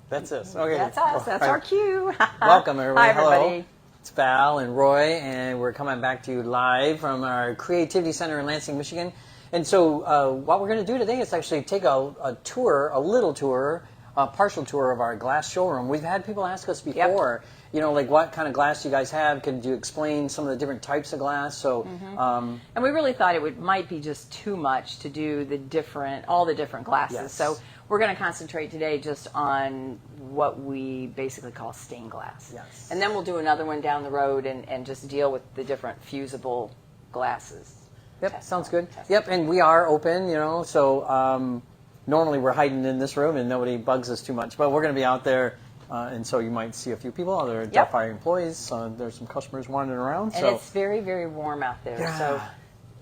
That's us. Okay. That's us. That's our cue. Welcome, everybody. Hi, everybody. Hello. It's Val and Roy, and we're coming back to you live from our Creativity Center in Lansing, Michigan. And so what we're going to do today is actually take a tour, a little tour, a partial tour of our glass showroom. We've had people ask us before, you know, like what kind of glass you guys have? Could you explain some of the different types of glass? So, and we really thought it might be just too much to do all the different glasses. Yes. So we're going to concentrate today just on what we basically call stained glass. Yes. And then we'll do another one down the road and just deal with the different fusible glasses. Yep, sounds good. Yep, and we are open, you know, so normally we're hiding in this room and nobody bugs us too much, but we're going to be out there, and so you might see a few people, other Delphi employees. There's some customers wandering around. And it's very, very warm out there, so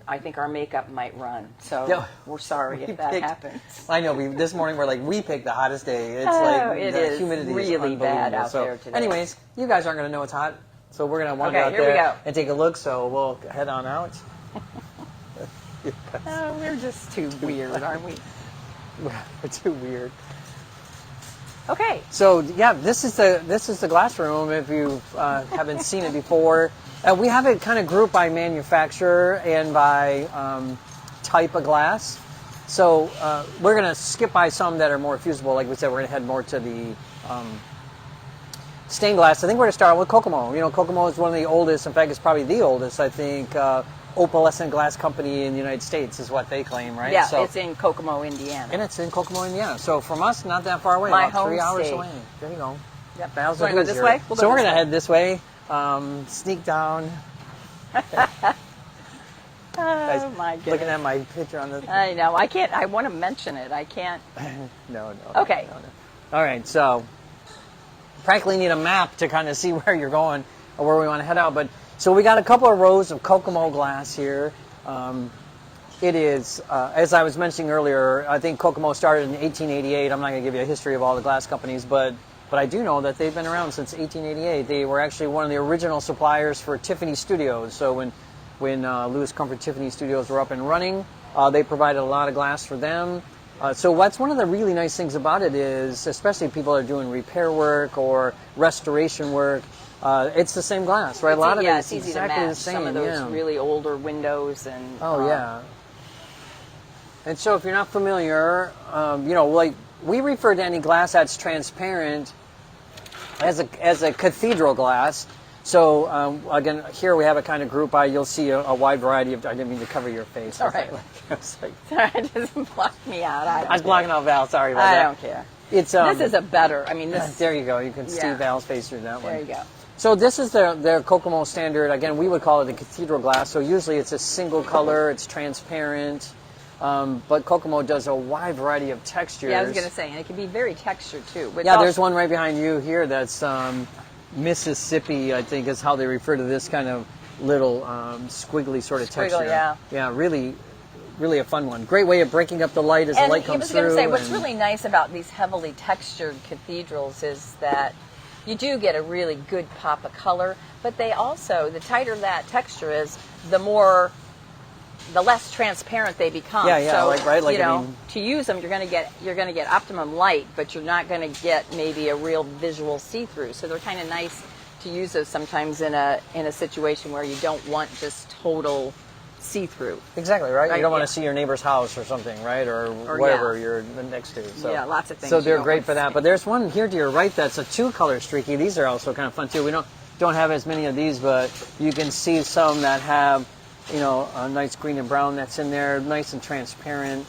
I think our makeup might run. So we're sorry if that happens. I know. This morning we picked the hottest day. It's the humidity is really bad out so, there today. anyways, you guys aren't going to know it's hot, so we're going to wander out there and take a look. So we'll head on out. We're just too weird, aren't we? We're too weird. Okay. So this is the glass room. If you haven't seen it before, we have it kind of grouped by manufacturer and by type of glass. So we're going to skip by some that are more fusible. Like we said, we're going to head more to the stained glass. I think we're going to start with Kokomo. You know, Kokomo is one of the oldest. In fact, it's probably the oldest. I think opalescent glass company in the United States is what they claim, right? Yeah, so, it's in Kokomo, Indiana. And it's in Kokomo, Indiana. So from us, not that far away. My about 3 hours state. away. There you go. Yep. Val's Want to go this way? So we're going to head this way. Sneak down. Oh my goodness. Looking at my picture on the... I know. I can't. I want to mention it. I can't. No. Okay. No. All right. So practically need a map to kind of see where you're going or where we want to head out. But so we got a couple of rows of Kokomo glass here. It is, as I was mentioning earlier, I think Kokomo started in 1888. I'm not going to give you a history of all the glass companies, but I do know that they've been around since 1888. They were actually one of the original suppliers for Tiffany Studios. So when Louis Comfort Tiffany Studios were up and running, they provided a lot of glass for them. So what's one of the really nice things about it is, especially if people are doing repair work or restoration work, it's the same glass, right? A lot of it is easy exactly to match the same. some of those really older windows and. And so if you're not familiar, you know, like we refer to any glass that's transparent as a cathedral glass. So again, here we have a kind of group by. You'll see a wide variety of. I didn't mean to cover your face. All right. Sorry, it doesn't block me out. I was blocking out Val. Sorry about that. I don't care. It's this is a better. I mean, this. There you go. You can see Val's face through that one. There you go. So this is their Kokomo standard. Again, we would call it the cathedral glass. So usually it's a single color. It's transparent. But Kokomo does a wide variety of textures. Yeah, I was going to say, and it can be very textured too. But there's one right behind you here that's Mississippi, I think is how they refer to this kind of little squiggly sort of texture. Yeah, really a fun one. Great way of breaking up the light as the light comes through. I was going to say, what's really nice about these heavily textured cathedrals is that you do get a really good pop of color, but they also, the tighter that texture is, the less transparent they become. So, you know, to use them, you're going to get optimum light, but you're not going to get maybe a real visual see-through. So they're kind of nice to use those sometimes in a situation where you don't want just total see-through. Exactly, right? You don't want to see your neighbor's house or something, right? Or whatever you're next to. So. Yeah, lots of things. So they're great for that. But there's one here to your right that's a two-color streaky. These are also kind of fun too. We don't have as many of these, but you can see some that have, you know, a nice green and brown that's in there, nice and transparent.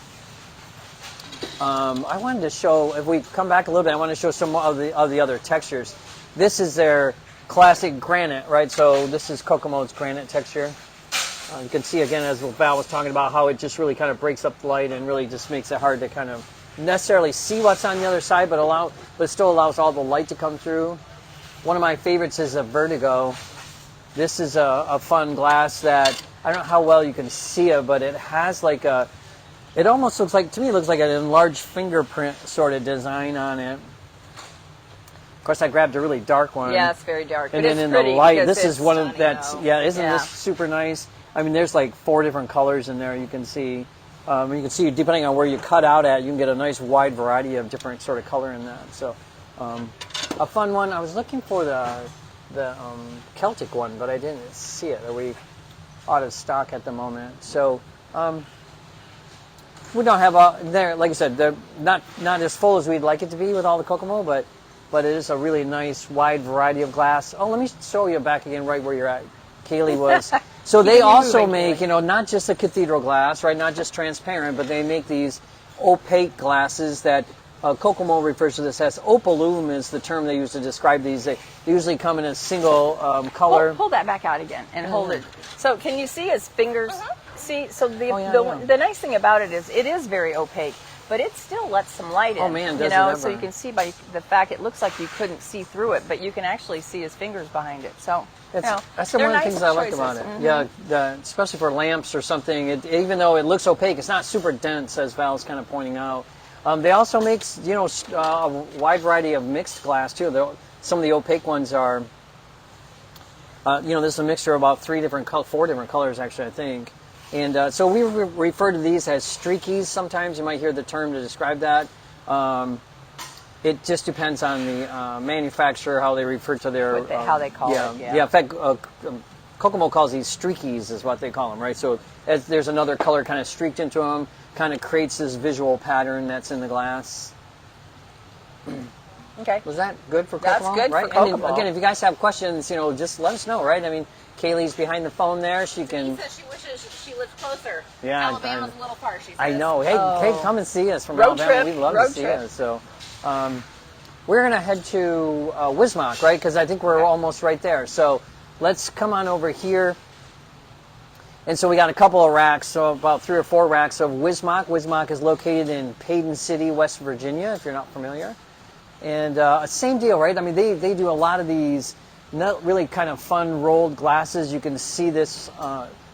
I wanted to show, if we come back a little bit, I want to show some of the other textures. This is their classic granite, right? So this is Kokomo's granite texture. You can see again, as Val was talking about, how it just really kind of breaks up the light and really just makes it hard to kind of necessarily see what's on the other side, but it still allows all the light to come through. One of my favorites is a Vertigo. This is a fun glass that, I don't know how well you can see it, but it has like it almost looks like, to me, it looks like an enlarged fingerprint sort of design on it. Of course, I grabbed a really dark one. Yeah, it's very dark. And but then it's in pretty the light, this is one of that's, though. Isn't this super nice? I mean, there's like 4 different colors in there you can see. You can see, depending on where you cut out at, you can get a nice wide variety of different sort of color in that. So A fun one. I was looking for the Celtic one, but I didn't see it. Are we out of stock at the moment? So we don't have there. Like I said, they're not as full as we'd like it to be with all the Kokomo, but it is a really nice wide variety of glass. Oh, let me show you back again, right where you're at. Kaylee was. So they also make, not just a cathedral glass, right? Not just transparent, but they make these opaque glasses that Kokomo refers to this as Opal Loom is the term they use to describe these. They usually come in a single color. Pull that back out again and hold it. So can you see his fingers? See, so the nice thing about it is very opaque, but it still lets some light in. Oh man, does it ever. So you can see by the fact it looks like you couldn't see through it, but you can actually see his fingers behind it. So that's one of the things I like about it. Yeah, especially for lamps or something. Even though it looks opaque, it's not super dense, as Val's kind of pointing out. They also make a wide variety of mixed glass too. Some of the opaque ones are, this is a mixture of about 4 different colors actually, I think. And so we refer to these as streakies. Sometimes you might hear the term to describe that. It just depends on the manufacturer how they refer to their how they call it. Yeah. In fact, Kokomo calls these streakies, is what they call them, right? So there's another color kind of streaked into them, kind of creates this visual pattern that's in the glass. Okay. Was that good for Kokomo? That's good right? for Kokomo. And again, if you guys have questions, just let us know, right? I mean, Kaylee's behind the phone there. She can. She says she wishes she lived closer. Yeah, Alabama's a little far. She says. I know. Hey, come and see us from Road Alabama. trip. We'd love Road to see trip. us. So, we're gonna head to Whism, right? Because I think we're almost right there. So, let's come on over here. And so we got a couple of racks, so about 3 or 4 racks of Whism. Whism is located in Paden City, West Virginia, if you're not familiar. And same deal, right? I mean, they do a lot of these really kind of fun rolled glasses. You can see this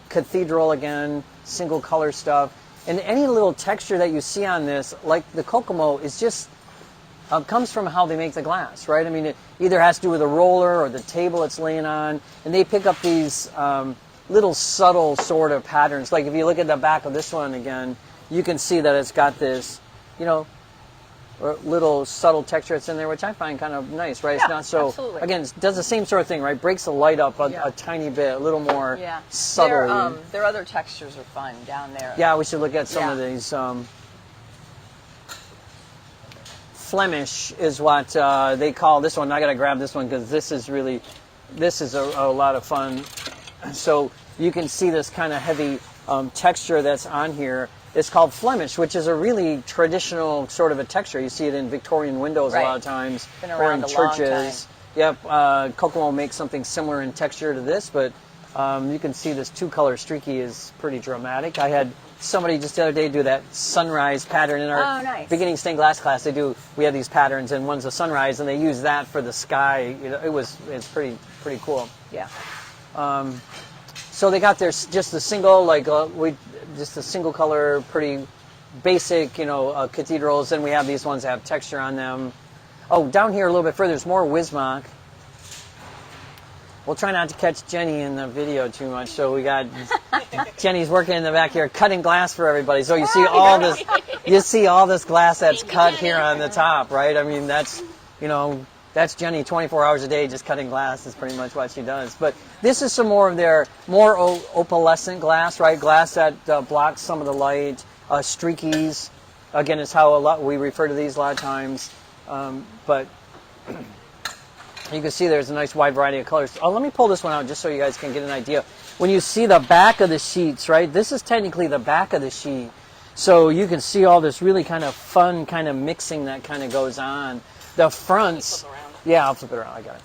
cathedral again, single color stuff. And any little texture that you see on this, like the Kokomo, is just comes from how they make the glass, right? I mean, it either has to do with the roller or the table it's laying on. And they pick up these little subtle sort of patterns. Like if you look at the back of this one again, you can see that it's got this, little subtle texture that's in there, which I find kind of nice, right? Yeah, it's not so, absolutely. again, it does the same sort of thing, right? Breaks the light up a tiny bit, a little more subtly. Their other textures are fun down there. Yeah, we should look at some of these. Flemish is what they call this one. I got to grab this one because this is a lot of fun. So you can see this kind of heavy texture that's on here. It's called Flemish, which is a really traditional sort of a texture. You see it in Victorian windows a lot of times, or in churches. Yep, Kokomo makes something similar in texture to this, but you can see this 2-color streaky is pretty dramatic. I had somebody just the other day do that sunrise pattern in our beginning stained glass class. We have these patterns, and one's a sunrise, and they use that for the sky. It's pretty cool. Yeah. So they got just a single, just a single color, pretty basic, cathedrals. And we have these ones that have texture on them. Oh, down here a little bit further, there's more Whism. We'll try not to catch Jenny in the video too much. So we got Jenny's working in the back here, cutting glass for everybody. So you see all this glass that's cut here on the top, right? I mean, that's Jenny 24 hours a day just cutting glass is pretty much what she does. But this is some more of their more opalescent glass, right? Glass that blocks some of the light. Streakies, again, is how we refer to these a lot of times. But you can see there's a nice wide variety of colors. Oh, let me pull this one out just so you guys can get an idea. When you see the back of the sheets, right? This is technically the back of the sheet. So you can see all this really kind of fun kind of mixing that kind of goes on. The fronts, I'll flip it around. I got it.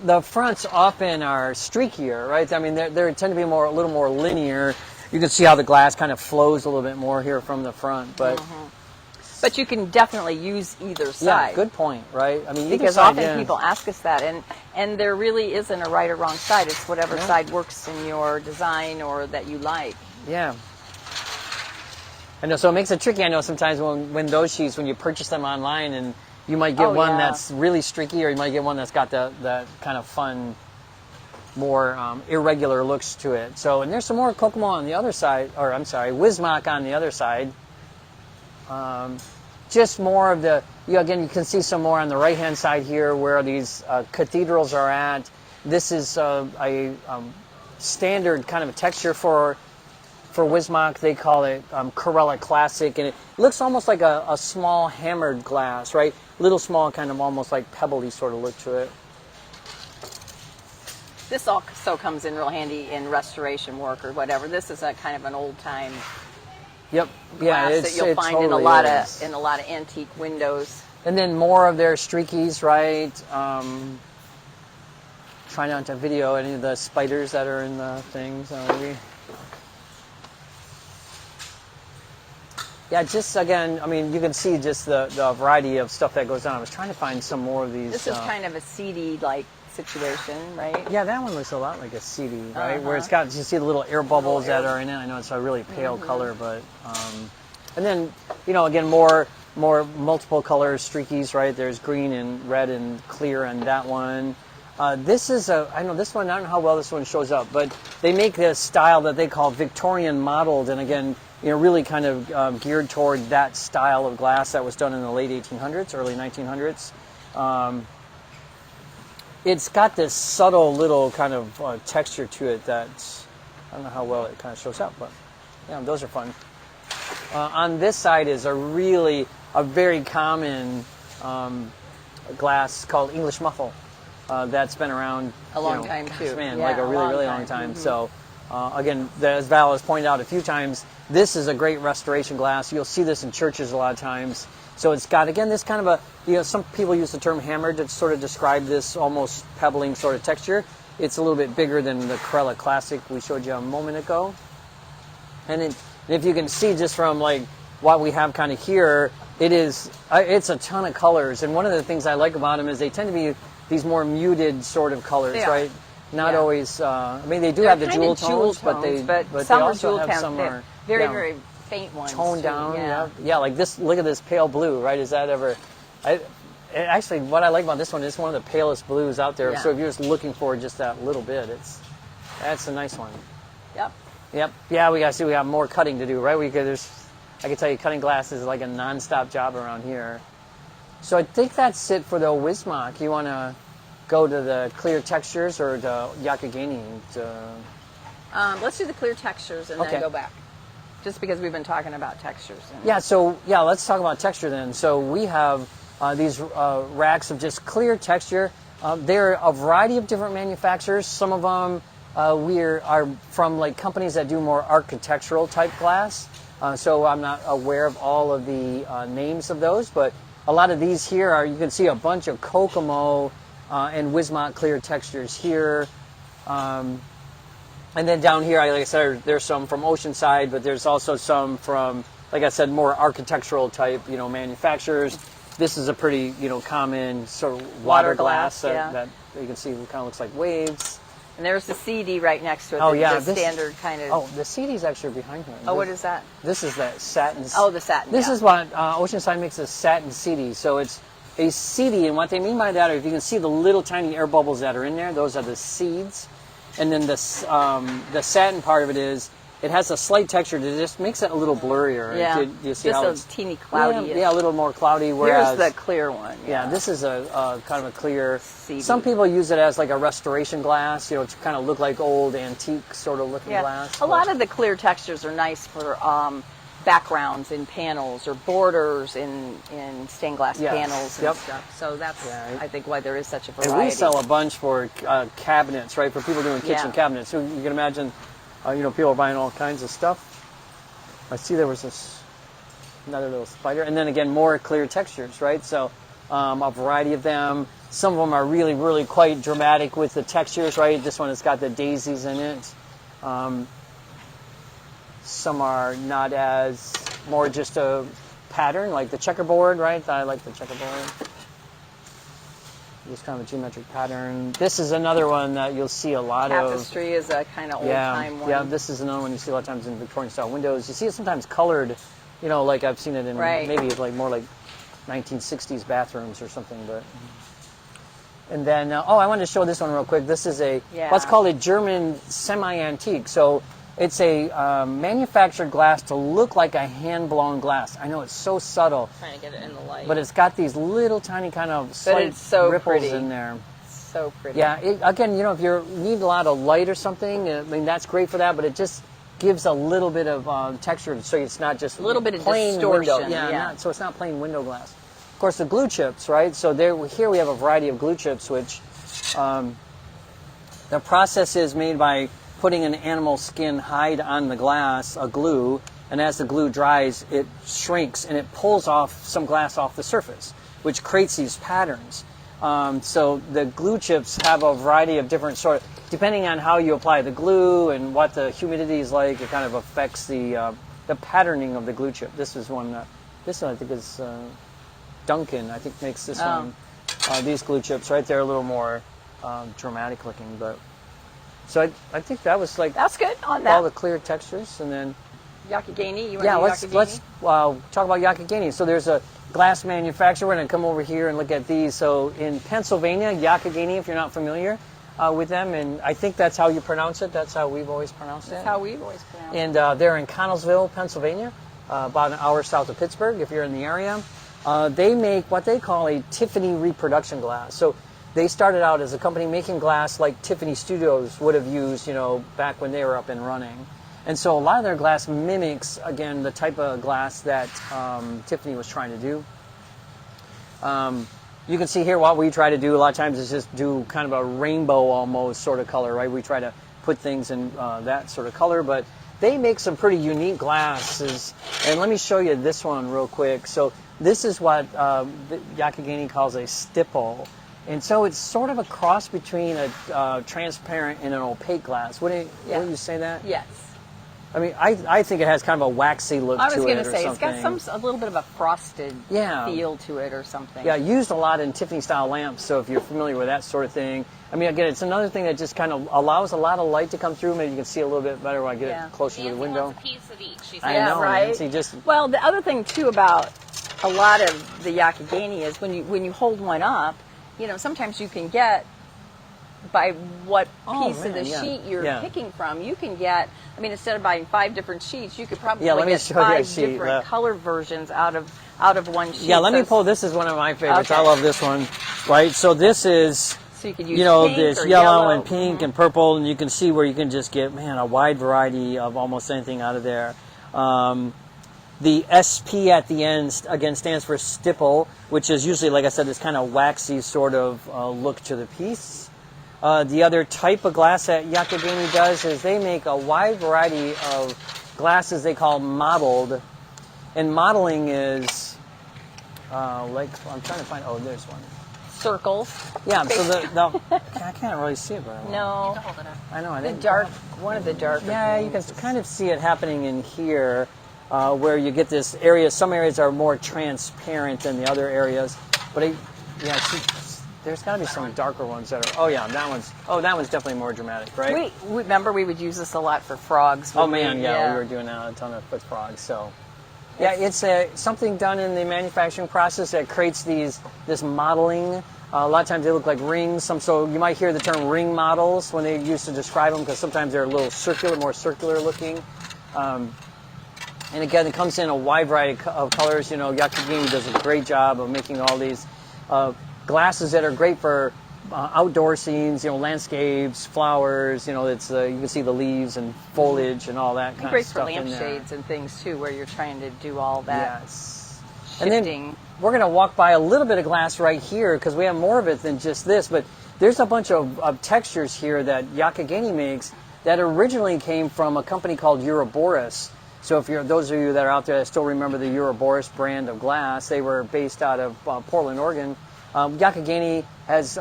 The fronts often are streakier, right? I mean, they tend to be a little more linear. You can see how the glass kind of flows a little bit more here from the front, but But you can definitely use either side. Yeah, good point, right? I mean, because often people ask us that, and there really isn't a right or wrong side. It's whatever side works in your design or that you like. Yeah. I know, so it makes it tricky. I know sometimes when those sheets, when you purchase them online, and you might get one that's really streaky, or you might get one that's got the kind of fun, more irregular looks to it. So, and there's some more Kokomo on the other side, or I'm sorry, Whism on the other side. just more of the, again, you can see some more on the right-hand side here where these cathedrals are at. This is a standard kind of a texture for Whism. They call it Corella Classic, and it looks almost like a small hammered glass, right? Little small, kind of almost like pebbly sort of look to it. This also comes in real handy in restoration work or whatever. This is a kind of an old time Yep. glass Yeah, that you'll find totally in a lot is. of antique windows. And then more of their streakies, right? Try not to video any of the spiders that are in the things. Yeah, just again, I mean, you can see just the variety of stuff that goes on. I was trying to find some more of these. This is kind of a seedy-like situation, right? Yeah, that one looks a lot like a CD, right? Where it's got, you see the little air bubbles that are in it. I know it's a really pale color, but, and then, again, more multiple colors, streakies, right? There's green and red and clear on that one. This is I know this one, I don't know how well this one shows up, but they make this style that they call Victorian modeled, and again, really kind of geared toward that style of glass that was done in the late 1800s, early 1900s. It's got this subtle little kind of texture to it that's, I don't know how well it kind of shows up, but yeah, those are fun. On this side is a very common glass called English Muffle. That's been around a long time too. Man, Yeah, like a really long time. So again, as Val has pointed out a few times, this is a great restoration glass. You'll see this in churches a lot of times. So it's got, again, this kind of some people use the term hammered to sort of describe this almost pebbling sort of texture. It's a little bit bigger than the Corella Classic we showed you a moment ago. And if you can see just from like what we have kind of here, it's a ton of colors. And one of the things I like about them is they tend to be these more muted sort of colors, right? Not always. I mean, they do have the jewel tones, but some they are also jewel have tones. some are very faint ones. Toned too. down. Yeah. Like this. Look at this pale blue, right? Is that ever? Actually, what I like about this one is one of the palest blues out there. Yeah. So if you're just looking for just that little bit, that's a nice one. Yep. Yeah, we got more cutting to do, right? I can tell you, cutting glass is like a non-stop job around here. So I think that's it for the Whism. You want to go to the clear textures or the Yakagani? Let's do the clear textures and then go back. Just because we've been talking about textures. Let's talk about texture then. So we have these racks of just clear texture. They're a variety of different manufacturers. Some of them are from like companies that do more architectural type glass. So I'm not aware of all of the names of those, but a lot of these here you can see a bunch of Kokomo and Whism clear textures here. And then down here, like I said, there's some from Oceanside, but there's also some from, like I said, more architectural type, manufacturers. This is a pretty, common sort of water glass that you can see kind of looks like waves. And there's the CD right next to it. The standard kind of. Oh, the CD's actually behind here. Oh, what is that? This is that satin. Oh, the satin. This is what Oceanside makes a satin CD. So it's a CD, and what they mean by that, if you can see the little tiny air bubbles that are in there, those are the seeds. And then the satin part of it is, it has a slight texture that just makes it a little blurrier. Yeah, do you see just how a teeny cloudy. Yeah, a little more cloudy. Whereas here's the clear one. Yeah, this is a kind of a clear. CD. Some people use it as like a restoration glass, to kind of look like old antique sort of looking glass. A lot of the clear textures are nice for backgrounds in panels or borders in stained glass panels and stuff. So that's, I think, why there is such a variety. And we sell a bunch for cabinets, right? For people doing kitchen cabinets. So you can imagine, people are buying all kinds of stuff. I see there was another little spider. And then again, more clear textures, right? So a variety of them. Some of them are really, really quite dramatic with the textures, right? This one has got the daisies in it. Some are not as, more just a pattern, like the checkerboard, right? I like the checkerboard. Just kind of a geometric pattern. This is another one that you'll see a lot of. Tapestry is a kind of old-time one. Yeah, this is another one you see a lot of times in Victorian style windows. You see it sometimes colored, like I've seen it in maybe like more like 1960s bathrooms or something. But and then, I wanted to show this one real quick. This is what's called a German semi-antique. So It's a manufactured glass to look like a hand-blown glass. I know it's so subtle, Trying to get it in the light. but it's got these little tiny kind of slight it's so ripples pretty. in there. So pretty. Yeah, again, you know, if you need a lot of light or something, I mean, that's great for that, but it just gives a little bit of texture, so it's not just A little bit of plain distortion, window. Yeah, yeah. so it's not plain window glass. Of course, the glue chips, right? So here we have a variety of glue chips, which the process is made by putting an animal skin hide on the glass, a glue, and as the glue dries, it shrinks and it pulls off some glass off the surface, which creates these patterns. So the glue chips have a variety of different depending on how you apply the glue and what the humidity is like, it kind of affects the patterning of the glue chip. This is one, this one I think is Duncan, I think makes this one. These glue chips, right? They're a little more dramatic looking, but so I think that was like That's good on that. all the clear textures, and then Yakigani, you want yeah, to let's Yakigani? talk about Yakigani. So there's a glass manufacturer. We're going to come over here and look at these. So in Pennsylvania, Yakigani, if you're not familiar with them, and I think that's how you pronounce it. That's how we've always pronounced it. That's how we've always pronounced it. And they're in Connellsville, Pennsylvania, about an hour south of Pittsburgh, if you're in the area. They make what they call a Tiffany Reproduction glass. So they started out as a company making glass like Tiffany Studios would have used, you know, back when they were up and running. And so a lot of their glass mimics, again, the type of glass that Tiffany was trying to do. You can see here what we try to do a lot of times is just do kind of a rainbow almost sort of color, right? We try to put things in that sort of color, but they make some pretty unique glasses. And let me show you this one real quick. So this is what Yakigani calls a stipple. And so it's sort of a cross between a transparent and an opaque glass. Wouldn't you say that? Yes. I mean, I think it has kind of a waxy look to it. I was going to say, something. it's got a little bit of a frosted Yeah. feel to it or something. Yeah, used a lot in Tiffany style lamps, so if you're familiar with that sort of thing. I mean, again, it's another thing that just kind of allows a lot of light to come through. Maybe you can see a little bit better when I get it closer to the Nancy window. wants a piece of each. She I said. know, right? Nancy, just Well, the other thing too about a lot of the Yakigani is when you hold one up, you know, sometimes you can get by what piece of the sheet you're picking from, you can get. I mean, instead of buying 5 different sheets, you could probably let me get show you a 5 sheet. different color versions out of one sheet. yeah. Let me pull. This is one of my favorites. Okay. I love this one. Right. So this is. So you could use pink this or yellow and pink and purple, and you can see where you can just get, man, a wide variety of almost anything out of there. The SP at the end, again, stands for stipple, which is usually, like I said, this kind of waxy sort of look to the piece. The other type of glass that Yakigani does is they make a wide variety of glasses they call mottled. And modeling is, like, I'm trying to find, there's one. circles. Yeah, so I can't really see it very well. No, Hold it up. I know. I the didn't- dark, one of the darker. Yeah, you can kind of see it happening in here, where you get this area. Some areas are more transparent than the other areas, but there's got to be some darker ones that are. Oh yeah, that one's definitely more dramatic, right? We remember we would use this a lot for frogs. Oh man, we were doing that a ton with frogs. So yeah, it's something done in the manufacturing process that creates this modeling. A lot of times they look like rings. So you might hear the term ring models when they used to describe them, because sometimes they're a little more circular looking. And again, it comes in a wide variety of colors. You know, Yakigani does a great job of making all these glasses that are great for outdoor scenes. You know, landscapes, flowers. You know, it's you can see the leaves and foliage and all that kind great of stuff for in there. lampshades and things too, where you're trying to do all that Yes. shifting. And then we're going to walk by a little bit of glass right here, because we have more of it than just this. But there's a bunch of textures here that Yakigani makes that originally came from a company called Uroborus. So if those of you that are out there that still remember the Uroborus brand of glass, they were based out of Portland, Oregon. Yakigani has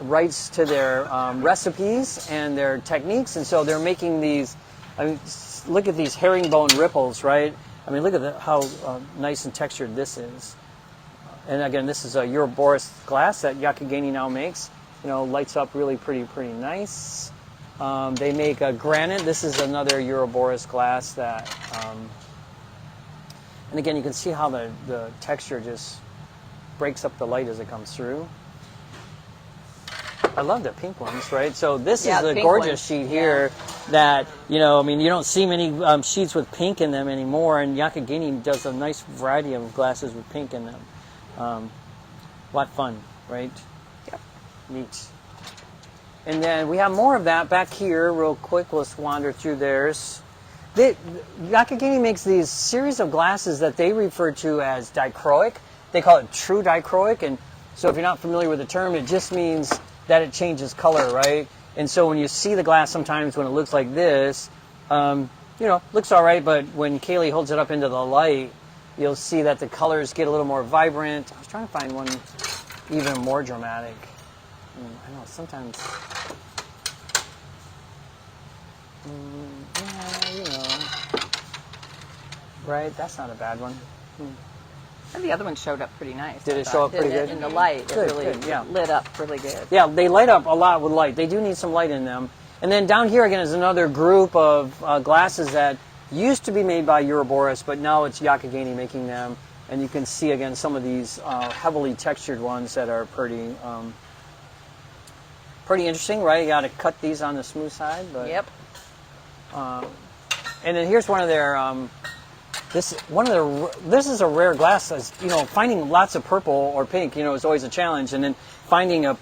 rights to their recipes and their techniques, and so they're making these. I mean, look at these herringbone ripples, right? I mean, look at how nice and textured this is. And again, this is a Uroborus glass that Yakigani now makes. You know, lights up really pretty nice. They make a granite. This is another Uroborus glass that, and again, you can see how the texture just breaks up the light as it comes through. I love the pink ones, right? So this is the pink gorgeous ones. sheet here. that, you know, I mean, you don't see many sheets with pink in them anymore, and Yakagini does a nice variety of glasses with pink in them. A lot of fun, right? Yep. Neat. And then we have more of that back here real quick. Let's wander through theirs. Yakagini makes these series of glasses that they refer to as dichroic. They call it true dichroic, and so if you're not familiar with the term, it just means that it changes color, right? And so when you see the glass sometimes when it looks like this, you know, looks all right, but when Kaylee holds it up into the light, you'll see that the colors get a little more vibrant. I was trying to find one even more dramatic. I know, sometimes... yeah, you know. Right, that's not a bad one. And the other one showed up pretty nice. Did it show up pretty good? In the light, Good, it really good, yeah. lit up really good. Yeah, they light up a lot with light. They do need some light in them. And then down here again is another group of glasses that used to be made by Uroborus, but now it's Yakagini making them. And you can see again some of these heavily textured ones that are pretty interesting, right? You got to cut these on the smooth side. But, Yep. and then here's one of their. This is a rare glass. You know, finding lots of purple or pink, you know, is always a challenge. And then finding a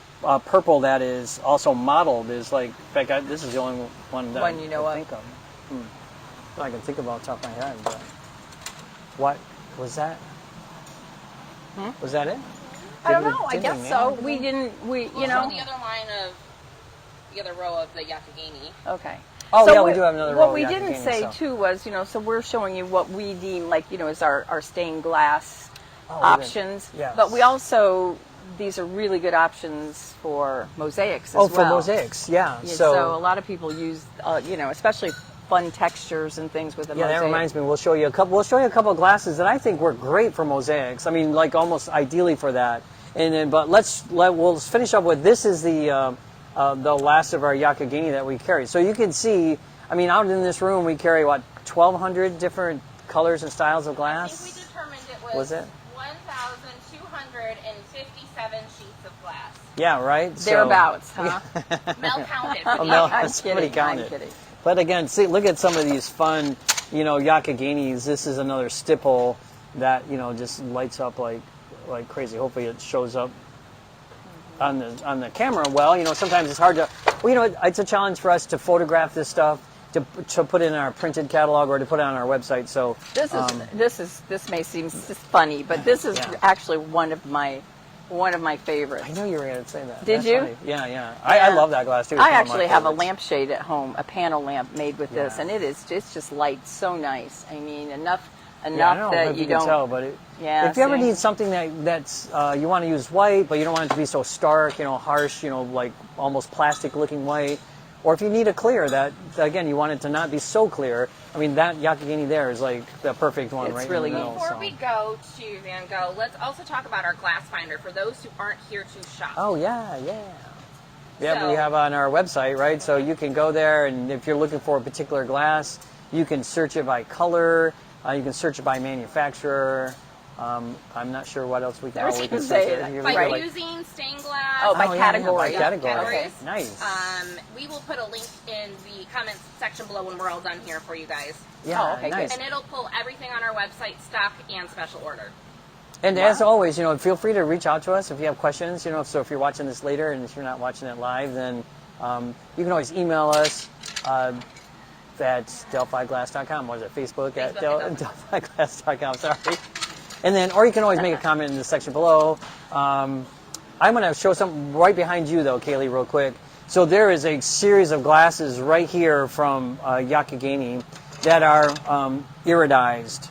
purple that is also mottled is like. In fact, this is the only one that you know I think of. I can think about off the top of my head. But what was that? Was that it? I don't know. I guess so. We didn't. You know. the other line of the other row of the Yakagini. Okay. Oh, so yeah, we do have another row What of we Yakagini, didn't say so. too was, you know, so we're showing you what we deem like, you know, as our stained glass Oh, options. yes. But we also, these are really good options for mosaics as well. Oh, for mosaics, yeah. Yeah, so a lot of people use, you know, especially fun textures and things with the mosaic. that reminds me. We'll show you a couple of glasses that I think work great for mosaics. I mean, like almost ideally for that. And then, but we'll finish up with this is the last of our Yakagini that we carry. So you can see, I mean, out in this room we carry what 1,200 different colors and styles of glass. I think we determined it Was it? 1,257 sheets of glass. Yeah, right. Thereabouts, huh? Mel counted. Mel, I'm somebody kidding. counted. I'm kidding. But again, see, look at some of these fun, you know, Yakaginis. This is another stipple that, you know, just lights up like crazy. Hopefully it shows up on the camera well. You know, sometimes it's hard to, well, you know, it's a challenge for us to photograph this stuff, to put it in our printed catalog or to put it on our website. So This may seem funny, but this is actually one of my favorites. I know you were going to say that. Did That's you? funny. Yeah. I love that glass too. It's I one of my actually have a favorites. lampshade at home, a panel lamp made with this, Yeah. and it's just lights so nice. I mean, enough Yeah, I don't know that if you you can don't. tell, but Yeah, if you ever see? need something that's you want to use white, but you don't want it to be so stark, you know, harsh, you know, like almost plastic-looking white, or if you need a clear that again you want it to not be so clear. I mean, that Yakagini there is like the perfect one, It's right? really in the middle, Before so. we go to Vango, let's also talk about our glass finder for those who aren't here to shop. Oh yeah. Yeah, So- we have on our website, right? So you can go there, and if you're looking for a particular glass, you can search it by color. You can search it by manufacturer. I'm not sure what else we can. I was we can gonna search say it. that. Here we By go, like- using stained glass. Oh, by yeah, category. by category. Categories. Nice. We will put a link in the comments section below when we're all done here for you guys. Yeah, Oh, okay, nice. And it'll pull everything on our website, stock and special order. And as always, you know, feel free to reach out to us if you have questions. You know, so if you're watching this later and if you're not watching it live, then you can always email us at delphiglass.com. What is it? Facebook at delphiglass.com. Sorry. And then, or you can always make a comment in the section below. I'm going to show something right behind you, though, Kaylee, real quick. So there is a series of glasses right here from Yakagini that are iridized.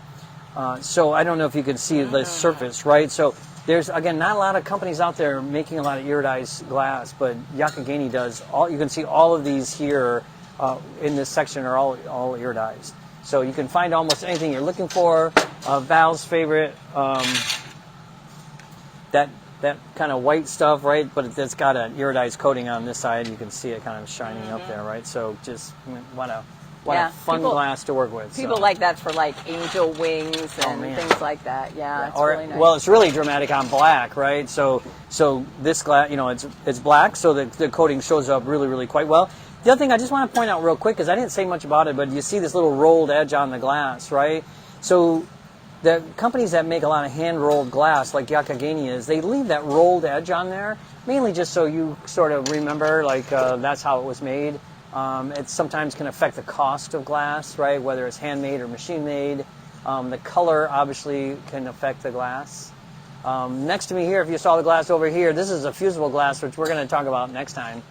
So I don't know if you can see the surface, right? So there's, again, not a lot of companies out there making a lot of iridized glass, but Yakagini does. You can see all of these here in this section are all iridized. So you can find almost anything you're looking for. Val's favorite, that kind of white stuff, right? But it's got an iridized coating on this side. You can see it kind of shining up there, right? So just what a fun glass to work with. People so. like that for like angel wings and man. things like that. Yeah, it's Or, really nice. well, it's really dramatic on black, right? So this glass, you know, it's black, so the coating shows up really, really quite well. The other thing I just want to point out real quick, because I didn't say much about it, but you see this little rolled edge on the glass, right? So the companies that make a lot of hand-rolled glass, like Yakagani they leave that rolled edge on there, mainly just so you sort of remember, like, that's how it was made. It sometimes can affect the cost of glass, right, whether it's handmade or machine-made. The color, obviously, can affect the glass. Next to me here, if you saw the glass over here, this is a fusible glass, which we're going to talk about next time.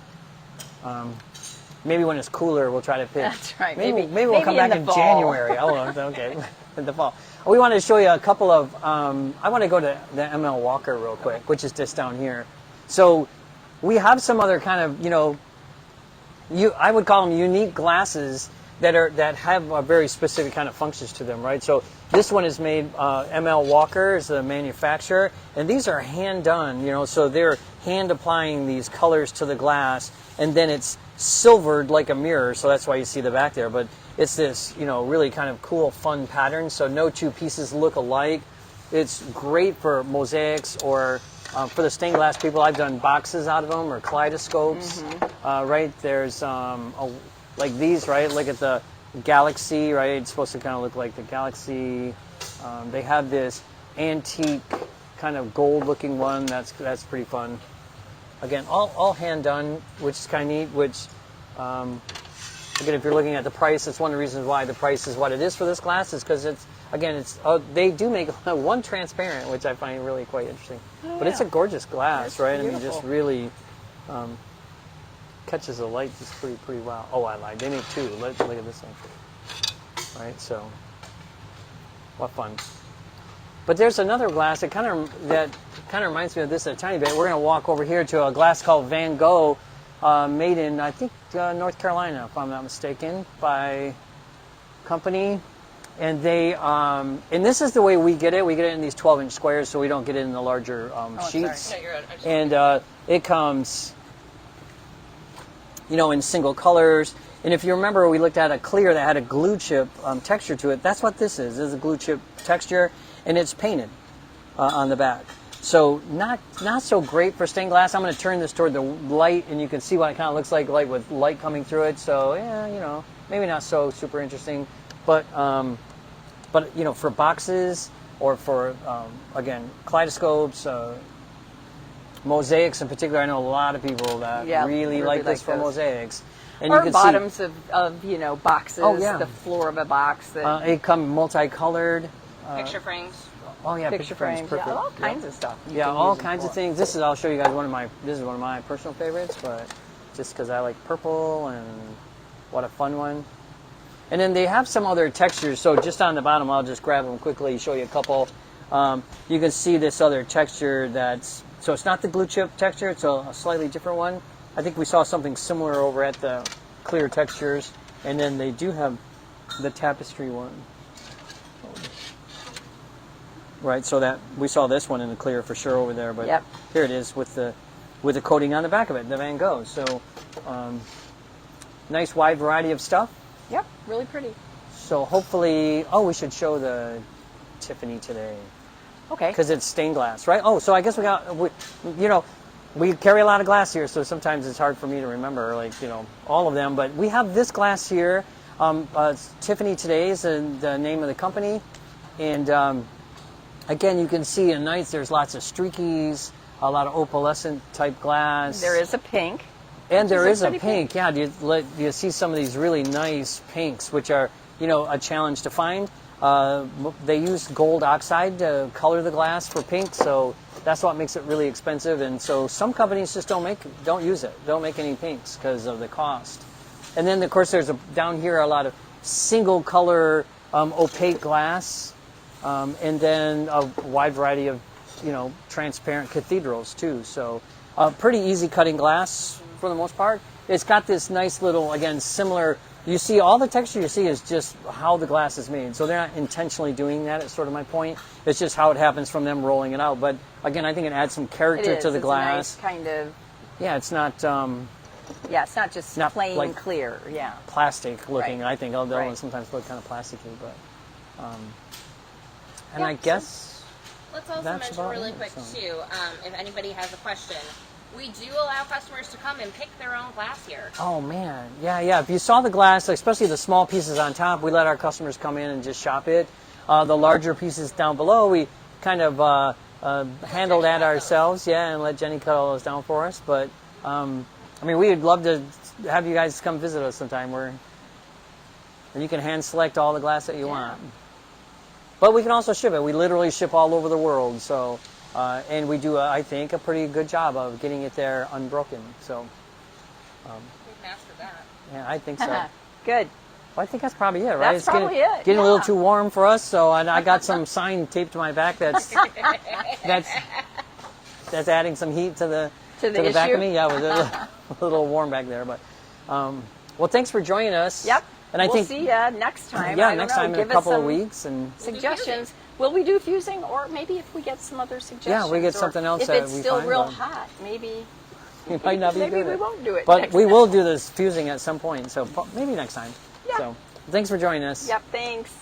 Maybe when it's cooler, we'll try to pick. That's right. Maybe we'll come back in fall. January. Oh, okay, in the fall. We want to show you a couple of. I want to go to the ML Walker real quick, which is just down here. So we have some other kind of, I would call them unique glasses that have a very specific kind of functions to them, right? So this one is made, ML Walker is the manufacturer, and these are hand done, so they're hand applying these colors to the glass, and then it's silvered like a mirror, so that's why you see the back there, but it's this, really kind of cool, fun pattern, so no two pieces look alike. It's great for mosaics or for the stained glass people. I've done boxes out of them or kaleidoscopes, right? There's like these, right? Look at the galaxy, right? It's supposed to kind of look like the galaxy. They have this antique kind of gold-looking one. That's pretty fun. Again, all hand done, which is kind of neat. Which, again, if you're looking at the price, it's one of the reasons why the price is what it is for this glass is because they do make one transparent, which I find really quite interesting. But it's a gorgeous glass, right? Beautiful. I mean, just really. Catches the light just pretty well. Oh, I lied. They make two. Look at this one. Right, so what fun. But there's another glass that kind of reminds me of this a tiny bit. We're going to walk over here to a glass called Vango, made in I think North Carolina, if I'm not mistaken, by a company. And they and this is the way we get it. We get it in these 12-inch squares, so we don't get it in the larger sheets. Sorry. No, you're good. And it comes. In single colors. And if you remember, we looked at a clear that had a glue chip texture to it. That's what this is. This is a glue chip texture, and it's painted on the back. So not so great for stained glass. I'm going to turn this toward the light, and you can see what it kind of looks like with light coming through it. So yeah, maybe not so super interesting. But for boxes or for again kaleidoscopes. Mosaics in particular, I know a lot of people that really like this for mosaics. And or you can bottoms see, of boxes, the floor of a box. It comes multicolored. Picture frames. Oh yeah, picture frames. perfect. All kinds of stuff. Yeah, all kinds of things. I'll show you guys this is one of my personal favorites, but just because I like purple and what a fun one. And then they have some other textures. So just on the bottom, I'll just grab them quickly, show you a couple. You can see this other texture so it's not the glue chip texture, it's a slightly different one. I think we saw something similar over at the clear textures. And then they do have the tapestry one. Right, so that we saw this one in the clear for sure over there, but here it is with the coating on the back of it, the Van Gogh. So nice wide variety of stuff. Yep, really pretty. So hopefully, we should show the Tiffany today. Okay. Because it's stained glass, right? Oh, so I guess we carry a lot of glass here, so sometimes it's hard for me to remember, all of them. But we have this glass here. Tiffany today is the name of the company. And again, you can see there's lots of streakies, a lot of opalescent type glass. There is a pink. And there is a pink. Yeah, do you see some of these really nice pinks, which are, a challenge to find. They use gold oxide to color the glass for pink, so that's what makes it really expensive. And so some companies just don't use it, don't make any pinks because of the cost. And then of course there's down here a lot of single color opaque glass, and then a wide variety of transparent cathedrals too. So pretty easy cutting glass for the most part. It's got this nice little, again, similar. You see, all the texture you see is just how the glass is made. So they're not intentionally doing that. It's sort of my point. It's just how it happens from them rolling it out. But again, I think it adds some character to the glass. It's a nice kind of. Yeah, it's not. It's not just plain like clear. Yeah. Plastic looking. Right. I think the other ones sometimes look kind of plasticky, but. I guess. Let's also mention really quick too, if anybody has a question, We do allow customers to come and pick their own glass here. Oh man, yeah. If you saw the glass, especially the small pieces on top, we let our customers come in and just shop it. The larger pieces down below, we kind of handle that ourselves, and let Jenny cut all those down for us. But I mean, we would love to have you guys come visit us sometime. And you can hand select all the glass that you want. But we can also ship it. We literally ship all over the world. So, and we do, I think, a pretty good job of getting it there unbroken. So, We've mastered that. yeah, I think so. Good. Well, I think that's probably it, right? That's probably it. Getting a little too warm for us, so I got some sign taped to my back that's adding some heat to the back of me. Yeah, it was a little warm back there, but well, thanks for joining us. Yep. And I we'll think see you next time. yeah, I don't next know, time in a give us couple of some weeks and suggestions. Will we do fusing, or maybe if we get some other suggestions? Yeah, we get or something else if that it's we still find, real but- hot, maybe it might not be maybe good. we won't do it. But next we time. will do this fusing at some point, so maybe next time. Yeah. So thanks for joining us. Yep. Thanks.